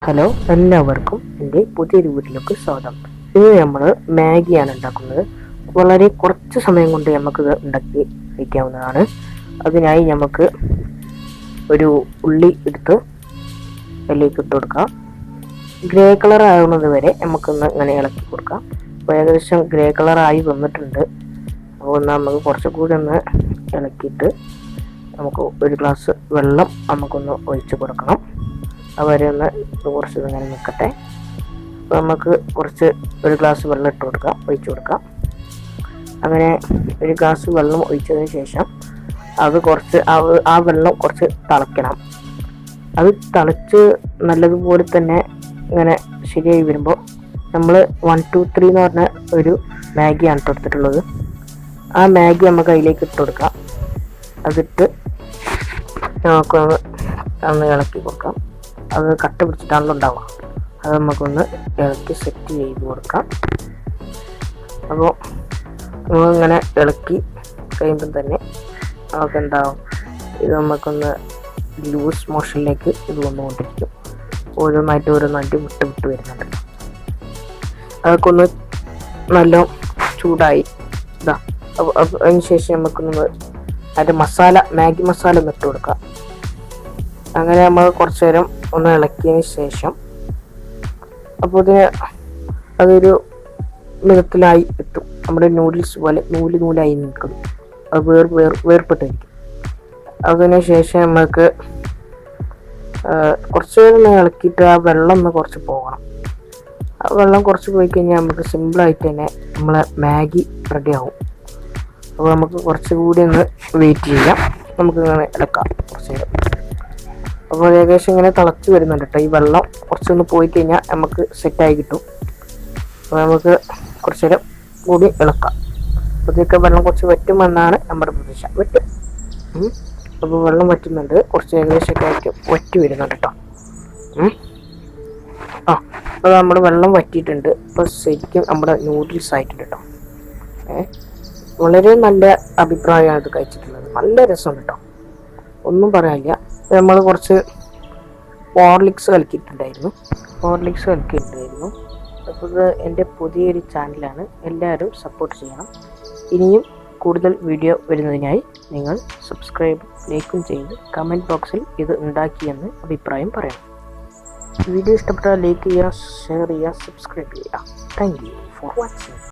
Hello, എല്ലാവർക്കും എൻ്റെ പുതിയൊരു വീട്ടിലേക്ക് സ്വാഗതം. ഇത് നമ്മൾ മാഗിയാണ് ഉണ്ടാക്കുന്നത്. വളരെ കുറച്ച് സമയം കൊണ്ട് നമുക്കിത് ഉണ്ടാക്കി വയ്ക്കാവുന്നതാണ്. അതിനായി നമുക്ക് ഒരു ഉള്ളി എടുത്ത് അതിലേക്ക് ഇട്ട് കൊടുക്കാം. ഗ്രേ കളർ ആകുന്നത് വരെ നമുക്കൊന്ന് ഇങ്ങനെ ഇളക്കി കൊടുക്കാം. അപ്പോൾ ഏകദേശം ഗ്രേ കളറായി വന്നിട്ടുണ്ട്. അപ്പോൾ നമുക്ക് കുറച്ചുകൂടി ഒന്ന് ഇളക്കിയിട്ട് നമുക്ക് ഒരു ഗ്ലാസ് വെള്ളം നമുക്കൊന്ന് ഒഴിച്ച് കൊടുക്കണം. അവരെ ഒന്ന് കുറച്ച് ഇങ്ങനെ നിൽക്കട്ടെ. അപ്പോൾ നമുക്ക് ഒരു ഗ്ലാസ് വെള്ളം ഇട്ട് കൊടുക്കാം, ഒഴിച്ചു കൊടുക്കാം. അങ്ങനെ ഒരു ഗ്ലാസ് വെള്ളം ഒഴിച്ചതിന് ശേഷം അത് ആ വെള്ളം കുറച്ച് തിളയ്ക്കണം. അത് തിളച്ച് നല്ലതുപോലെ തന്നെ ഇങ്ങനെ ശരിയായി വരുമ്പോൾ നമ്മൾ 1 2 3 എന്ന് പറഞ്ഞ ഒരു മാഗിയാണ് എടുത്തിട്ടുള്ളത്. ആ മാഗി നമുക്ക് അതിലേക്ക് ഇട്ട് കൊടുക്കാം. അതിട്ട് നമുക്കൊന്ന് ഇളക്കി കൊടുക്കാം. അത് കട്ട പിടിച്ചിട്ടാണല്ലോ ഉണ്ടാവുക. അത് നമുക്കൊന്ന് ഇളക്കി സെറ്റ് ചെയ്ത് കൊടുക്കാം. അപ്പോൾ നമ്മളിങ്ങനെ ഇളക്കി കഴിയുമ്പം തന്നെ നമുക്ക് എന്താവും, ഇത് നമുക്കൊന്ന് ലൂസ് മോഷനിലേക്ക് ഇത് വന്നുകൊണ്ടിരിക്കും. ഓരോന്നായിട്ട് വിട്ട് വരുന്നുണ്ട്. അതൊക്കെ ഒന്ന് നല്ല ചൂടായി ഇതാ. അതിന് ശേഷം നമുക്കൊന്ന് അതിൻ്റെ മാഗി മസാല ഒന്ന് ഇട്ട് കൊടുക്കാം. അങ്ങനെ നമ്മൾ കുറച്ച് നേരം ഒന്ന് ഇളക്കിയതിന് ശേഷം അപ്പോൾ അതൊരു മിതത്തിലായി എത്തും. നമ്മുടെ നൂഡിൽസ് പോലെ നൂലായി നിൽക്കും. അത് വേർപെട്ടിരിക്കും. അതിന് ശേഷം നമുക്ക് കുറച്ച് നേരം ഇളക്കിയിട്ട് ആ വെള്ളം ഒന്ന് കുറച്ച് പോകണം. ആ വെള്ളം കുറച്ച് പോയി കഴിഞ്ഞാൽ നമുക്ക് സിമ്പിളായിട്ട് തന്നെ നമ്മളെ മാഗി റെഡി ആവും. അപ്പോൾ നമുക്ക് കുറച്ചുകൂടി ഒന്ന് വെയിറ്റ് ചെയ്യാം. നമുക്കിങ്ങനെ ഇളക്കാം കുറച്ച് നേരം. അപ്പോൾ ഏകദേശം ഇങ്ങനെ തിളച്ച് വരുന്നുണ്ട് കേട്ടോ. ഈ വെള്ളം കുറച്ചൊന്ന് പോയി കഴിഞ്ഞാൽ നമുക്ക് സെറ്റായി കിട്ടും. അപ്പോൾ നമുക്ക് കുറച്ച് നേരം കൂടി ഇളക്കാം. അപ്പോഴത്തേക്ക് വെള്ളം കുറച്ച് വറ്റുമെന്നാണ് നമ്മുടെ പ്രതീക്ഷ. വറ്റും. അപ്പോൾ വെള്ളം വറ്റുന്നുണ്ട്. കുറച്ച് ഏകദേശമൊക്കെ ആയിട്ട് വറ്റി വരുന്നുണ്ട് കേട്ടോ. അപ്പോൾ നമ്മൾ വെള്ളം വറ്റിയിട്ടുണ്ട്. അപ്പോൾ ശരിക്കും നമ്മുടെ നൂഡിൽസ് ആയിട്ടുണ്ട് കേട്ടോ. വളരെ നല്ല അഭിപ്രായമാണ് ഇത് കഴിച്ചിട്ടുള്ളത്. നല്ല രസമുണ്ട് കേട്ടോ, ഒന്നും പറയാനില്ല. നമ്മൾ കുറച്ച് ഹോർലിക്സ് കലക്കിയിട്ടുണ്ടായിരുന്നു. അപ്പോൾ ഇത് എൻ്റെ പുതിയൊരു ചാനലാണ്. എല്ലാവരും സപ്പോർട്ട് ചെയ്യണം. ഇനിയും കൂടുതൽ വീഡിയോ വരുന്നതിനായി നിങ്ങൾ സബ്സ്ക്രൈബും ലൈക്കും ചെയ്ത് കമൻറ്റ് ബോക്സിൽ ഇത് ഉണ്ടാക്കിയെന്ന് അഭിപ്രായം പറയണം. വീഡിയോ ഇഷ്ടപ്പെട്ടാൽ ലൈക്ക് ചെയ്യുക, ഷെയർ ചെയ്യുക, സബ്സ്ക്രൈബ് ചെയ്യുക. Thank you for watching.